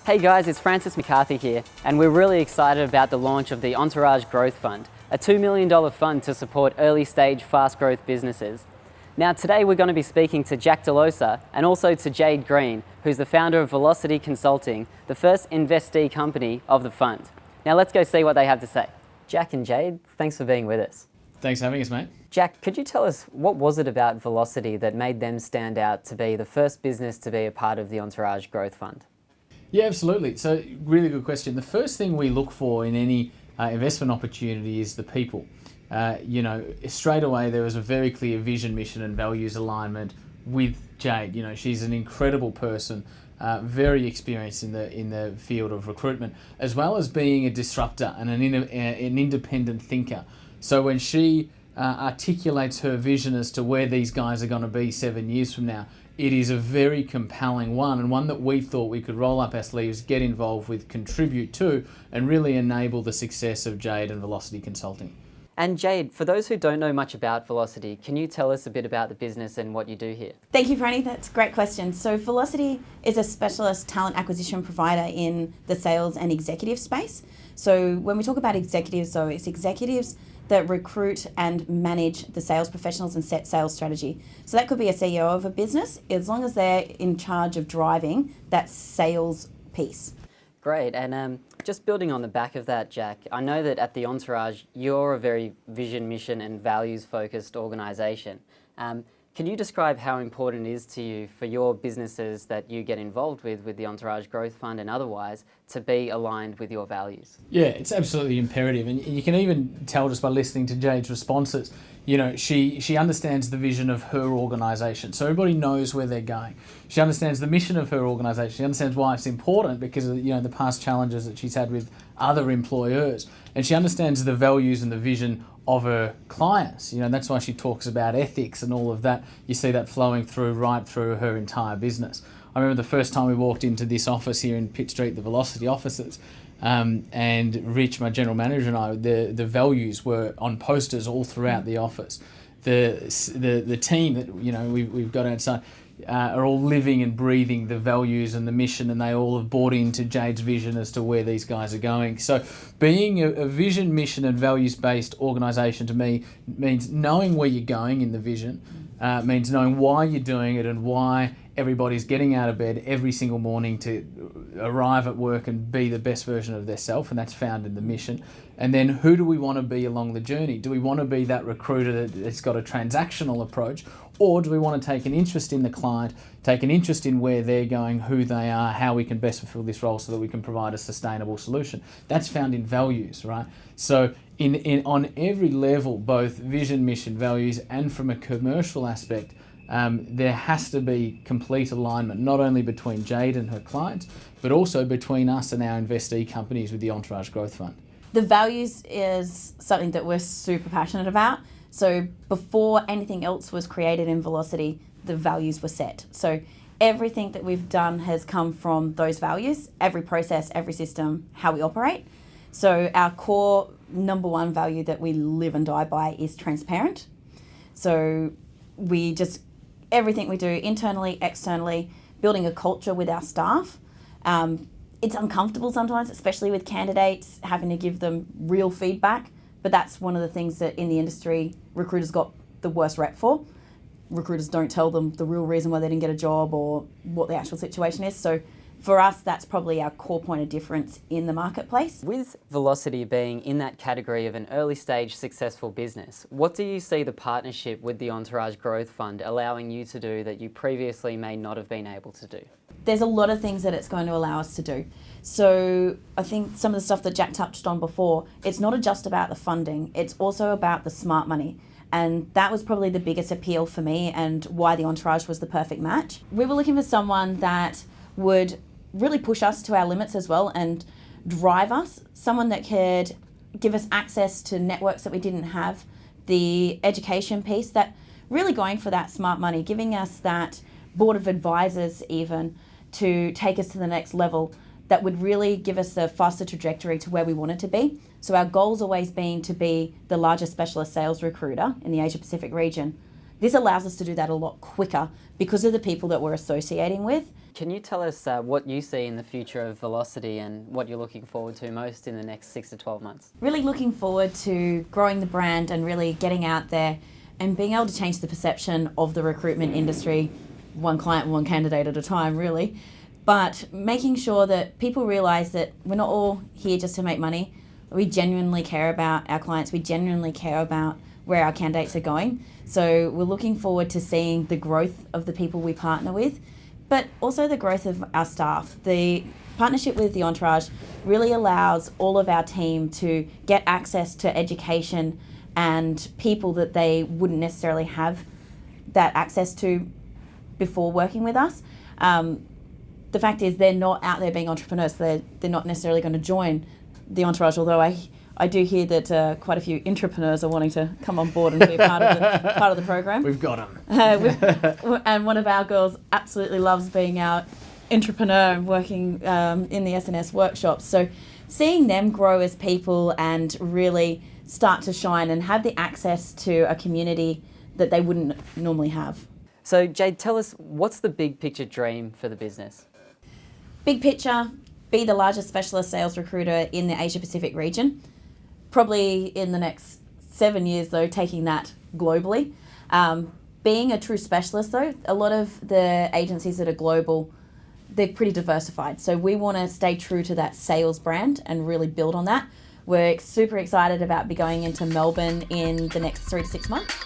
Hey guys, it's Francis McCarthy here, and we're really excited about the launch of the Entourage Growth Fund, a $2 million fund to support early-stage, fast-growth businesses. Now today we're going to be speaking to Jack Delosa and also to Jade Green, who's the founder of Velocity Consulting, the first investee company of the fund. Now let's go see what they have to say. Jack and Jade, thanks for being with us. Thanks for having us, mate. Jack, could you tell us what was it about Velocity that made them stand out to be the first business to be a part of the Entourage Growth Fund? Yeah, absolutely. So, really good question. The first thing we look for in any investment opportunity is the people. Straight away there was a very clear vision, mission, and values alignment with Jade. She's an incredible person, very experienced in the field of recruitment, as well as being a disruptor and an independent thinker. So when she articulates her vision as to where these guys are going to be 7 years from now, it is a very compelling one, and one that we thought we could roll up our sleeves, get involved with, contribute to, and really enable the success of Jade and Velocity Consulting. And Jade, for those who don't know much about Velocity, can you tell us a bit about the business and what you do here? Thank you, Franny. That's a great question. So Velocity is a specialist talent acquisition provider in the sales and executive space. So when we talk about executives, though, it's executives that recruit and manage the sales professionals and set sales strategy. So that could be a CEO of a business, as long as they're in charge of driving that sales piece. Great, and just building on the back of that, Jack, I know that at the Entourage, you're a very vision, mission and values focused organisation. Can you describe how important it is to you for your businesses that you get involved with the Entourage Growth Fund and otherwise, to be aligned with your values? Yeah, it's absolutely imperative, and you can even tell just by listening to Jade's responses. She understands the vision of her organisation, so everybody knows where they're going. She understands the mission of her organisation. She understands why it's important because of the past challenges that she's had with other employers, and she understands the values and the vision of her clients. That's why she talks about ethics and all of that. You see that flowing right through her entire business. I remember the first time we walked into this office here in Pitt Street, the Velocity offices, and Rich, my general manager, and I, the values were on posters all throughout the office. The team that we've got outside are all living and breathing the values and the mission, and they all have bought into Jade's vision as to where these guys are going. So being a vision, mission and values-based organisation to me means knowing where you're going in the vision, means knowing why you're doing it and why everybody's getting out of bed every single morning to arrive at work and be the best version of themselves, and that's found in the mission. And then who do we want to be along the journey? Do we want to be that recruiter that's got a transactional approach, or do we want to take an interest in the client, take an interest in where they're going, who they are, how we can best fulfill this role so that we can provide a sustainable solution? That's found in values, right? So on every level, both vision, mission, values, and from a commercial aspect, there has to be complete alignment, not only between Jade and her clients, but also between us and our investee companies with the Entourage Growth Fund. The values is something that we're super passionate about. So before anything else was created in Velocity, the values were set. So everything that we've done has come from those values, every process, every system, how we operate. So our core number one value that we live and die by is transparent. So everything we do internally, externally, building a culture with our staff. It's uncomfortable sometimes, especially with candidates, having to give them real feedback. But that's one of the things that in the industry, recruiters got the worst rep for. Recruiters don't tell them the real reason why they didn't get a job or what the actual situation is. So for us, that's probably our core point of difference in the marketplace. With Velocity being in that category of an early stage successful business, what do you see the partnership with the Entourage Growth Fund allowing you to do that you previously may not have been able to do? There's a lot of things that it's going to allow us to do. So I think some of the stuff that Jack touched on before, it's not just about the funding, it's also about the smart money. And that was probably the biggest appeal for me and why the Entourage was the perfect match. We were looking for someone that would really push us to our limits as well and drive us, someone that could give us access to networks that we didn't have, the education piece, that really going for that smart money, giving us that board of advisors even to take us to the next level that would really give us a faster trajectory to where we wanted to be. So our goal's always been to be the largest specialist sales recruiter in the Asia Pacific region. The this allows us to do that a lot quicker because of the people that we're associating with. Can you tell us what you see in the future of Velocity and what you're looking forward to most in the next 6 to 12 months? Really looking forward to growing the brand and really getting out there and being able to change the perception of the recruitment industry, one client, one candidate at a time, really. But making sure that people realise that we're not all here just to make money. We genuinely care about our clients. We genuinely care about where our candidates are going. So we're looking forward to seeing the growth of the people we partner with, but also the growth of our staff. The partnership with the Entourage really allows all of our team to get access to education and people that they wouldn't necessarily have that access to before working with us. The fact is they're not out there being entrepreneurs, so they're not necessarily going to join the Entourage, although I do hear that quite a few intrapreneurs are wanting to come on board and be part of the program. We've got them. And one of our girls absolutely loves being our entrepreneur and working in the SNS workshops. So seeing them grow as people and really start to shine and have the access to a community that they wouldn't normally have. So Jade, tell us, what's the big picture dream for the business? Big picture, be the largest specialist sales recruiter in the Asia Pacific region. Probably in the next 7 years though, taking that globally. Being a true specialist though, a lot of the agencies that are global, they're pretty diversified. So we want to stay true to that sales brand and really build on that. We're super excited about going into Melbourne in the next 3 to 6 months.